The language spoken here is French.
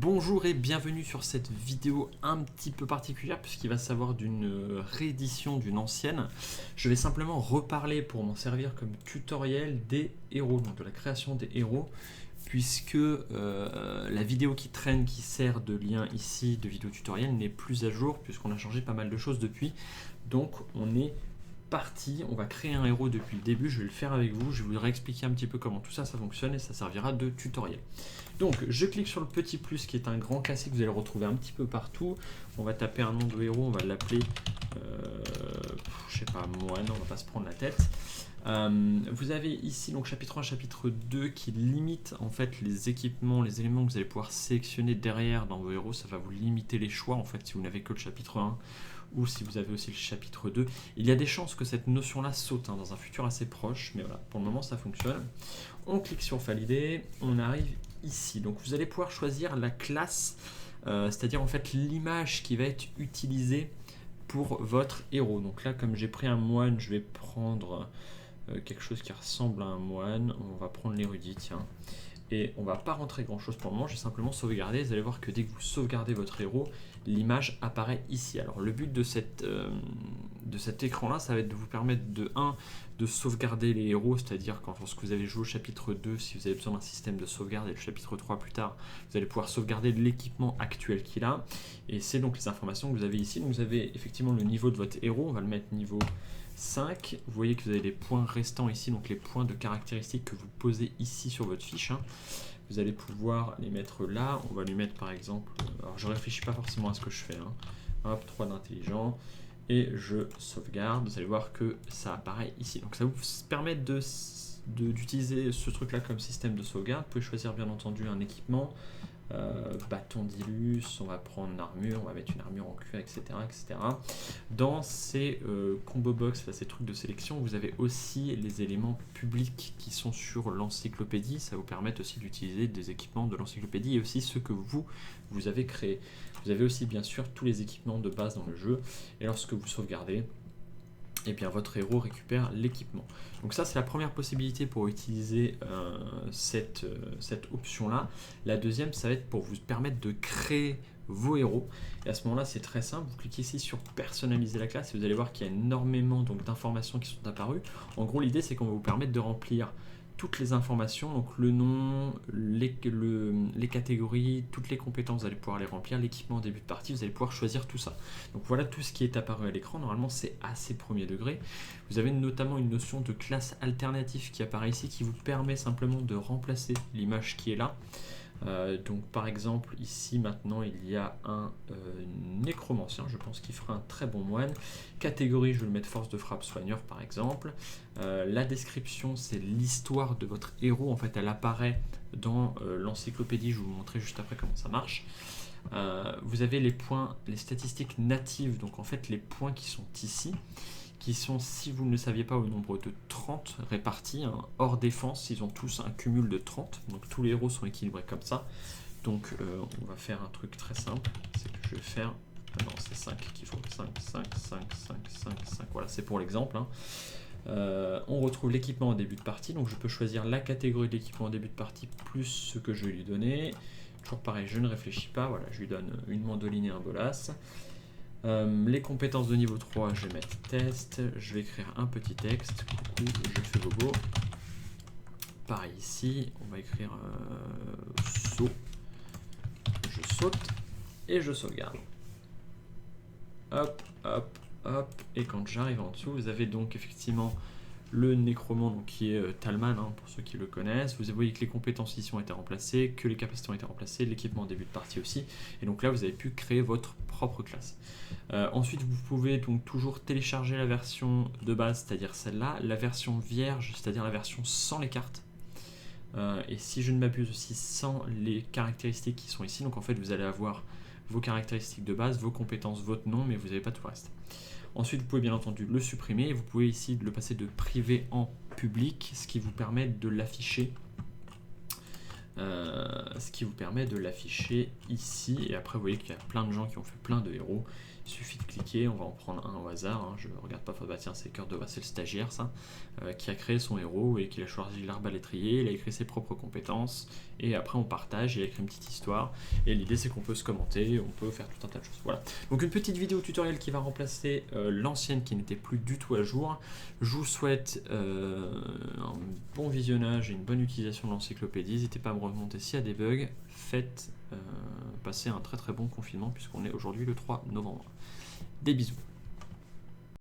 Bonjour et bienvenue sur cette vidéo un petit peu particulière puisqu'il va s'agir d'une réédition d'une ancienne. Je vais simplement reparler pour m'en servir comme tutoriel des héros, donc de la création des héros, puisque la vidéo qui traîne, qui sert de lien ici de vidéo tutoriel n'est plus à jour puisqu'on a changé pas mal de choses depuis. Donc on est parti, on va créer un héros depuis le début, je vais le faire avec vous, je vais vous réexpliquer un petit peu comment tout ça fonctionne et ça servira de tutoriel. Donc je clique sur le petit plus qui est un grand classique, vous allez le retrouver un petit peu partout. On va taper un nom de héros, on va l'appeler, je sais pas, moine, on va pas se prendre la tête. Vous avez ici donc chapitre 1, chapitre 2 qui limite en fait les équipements, les éléments que vous allez pouvoir sélectionner derrière dans vos héros, ça va vous limiter les choix en fait si vous n'avez que le chapitre 1 ou si vous avez aussi le chapitre 2. Il y a des chances que cette notion-là saute dans un futur assez proche, mais voilà, pour le moment ça fonctionne. On clique sur valider, on arrive ici. Donc vous allez pouvoir choisir la classe, c'est-à-dire en fait l'image qui va être utilisée pour votre héros. Donc là, comme j'ai pris un moine, je vais prendre quelque chose qui ressemble à un moine. On va prendre l'érudit, tiens. Et on va pas rentrer grand chose pour le moment, je vais simplement sauvegarder. Vous allez voir que dès que vous sauvegardez votre héros, l'image apparaît ici. Alors le but de cet écran là, ça va être de vous permettre de sauvegarder les héros, c'est-à-dire quand lorsque vous avez joué au chapitre 2, si vous avez besoin d'un système de sauvegarde, et le chapitre 3 plus tard, vous allez pouvoir sauvegarder l'équipement actuel qu'il a. Et c'est donc les informations que vous avez ici. Donc vous avez effectivement le niveau de votre héros, on va le mettre niveau 5, vous voyez que vous avez les points restants ici, donc les points de caractéristiques que vous posez ici sur votre fiche. Vous allez pouvoir les mettre là, on va lui mettre par exemple, alors je ne réfléchis pas forcément à ce que je fais, hop, 3 d'intelligent, et je sauvegarde, vous allez voir que ça apparaît ici. Donc ça vous permet d'utiliser ce truc là comme système de sauvegarde. Vous pouvez choisir bien entendu un équipement, bâton d'Ilus, on va prendre une armure, on va mettre une armure en cuir, etc. etc. Dans ces combo box, ces trucs de sélection, vous avez aussi les éléments publics qui sont sur l'encyclopédie. Ça vous permet aussi d'utiliser des équipements de l'encyclopédie et aussi ceux que vous avez créés. Vous avez aussi bien sûr tous les équipements de base dans le jeu et lorsque vous sauvegardez, et bien votre héros récupère l'équipement. Donc ça c'est la première possibilité pour utiliser cette option là. La deuxième, ça va être pour vous permettre de créer vos héros, et à ce moment là c'est très simple, vous cliquez ici sur personnaliser la classe et vous allez voir qu'il y a énormément d'informations qui sont apparues. En gros l'idée c'est qu'on va vous permettre de remplir toutes les informations, donc le nom, les catégories, toutes les compétences, vous allez pouvoir les remplir, l'équipement en début de partie, vous allez pouvoir choisir tout ça. Donc voilà tout ce qui est apparu à l'écran, normalement c'est assez premier degré. Vous avez notamment une notion de classe alternative qui apparaît ici, qui vous permet simplement de remplacer l'image qui est là. Donc par exemple ici maintenant il y a un nécromancien, je pense qu'il fera un très bon moine. Catégorie, je vais le mettre force de frappe soigneur par exemple. La description, c'est l'histoire de votre héros, en fait elle apparaît dans l'encyclopédie, je vais vous montrer juste après comment ça marche. Vous avez les points, les statistiques natives, donc en fait les points qui sont ici, qui sont, si vous ne le saviez pas, au nombre de 30 répartis, hors défense, ils ont tous un cumul de 30, donc tous les héros sont équilibrés comme ça. Donc on va faire un truc très simple, c'est que je vais faire, non c'est 5 qu'il faut, 5, 5, 5, 5, 5, 5, voilà c'est pour l'exemple. On retrouve l'équipement en début de partie, donc je peux choisir la catégorie de l'équipement en début de partie plus ce que je vais lui donner. Toujours pareil, je ne réfléchis pas, voilà, je lui donne une mandoline et un bolas. Les compétences de niveau 3, je vais mettre test, je vais écrire un petit texte, coucou, je fais bobo. Pareil ici, on va écrire saut, je saute et je sauvegarde. Hop, hop, hop, et quand j'arrive en dessous, vous avez donc effectivement le nécromant donc, qui est Talman, pour ceux qui le connaissent. Vous voyez que les compétences ici ont été remplacées, que les capacités ont été remplacées, l'équipement en début de partie aussi. Et donc là, vous avez pu créer votre propre classe. Ensuite, vous pouvez donc toujours télécharger la version de base, c'est-à-dire celle-là, la version vierge, c'est-à-dire la version sans les cartes. Et si je ne m'abuse aussi, sans les caractéristiques qui sont ici. Donc en fait, vous allez avoir vos caractéristiques de base, vos compétences, votre nom, mais vous n'avez pas tout le reste. Ensuite, vous pouvez bien entendu le supprimer et vous pouvez ici le passer de privé en public, ce qui vous permet de l'afficher ce qui vous permet de l'afficher ici. Et après, vous voyez qu'il y a plein de gens qui ont fait plein de héros. Il suffit de cliquer, on va en prendre un au hasard. Hein. Je regarde pas, bah tiens, c'est Cœur de Roi, c'est le stagiaire, ça, qui a créé son héros et qui a choisi l'arbalétrier. Il a écrit ses propres compétences et après on partage. Il a écrit une petite histoire. Et l'idée, c'est qu'on peut se commenter, on peut faire tout un tas de choses. Voilà. Donc, une petite vidéo tutoriel qui va remplacer l'ancienne qui n'était plus du tout à jour. Je vous souhaite un bon visionnage et une bonne utilisation de l'encyclopédie. N'hésitez pas à me remonter s'il y a des bugs. Faites passer un très très bon confinement puisqu'on est aujourd'hui le 3 novembre. Des bisous.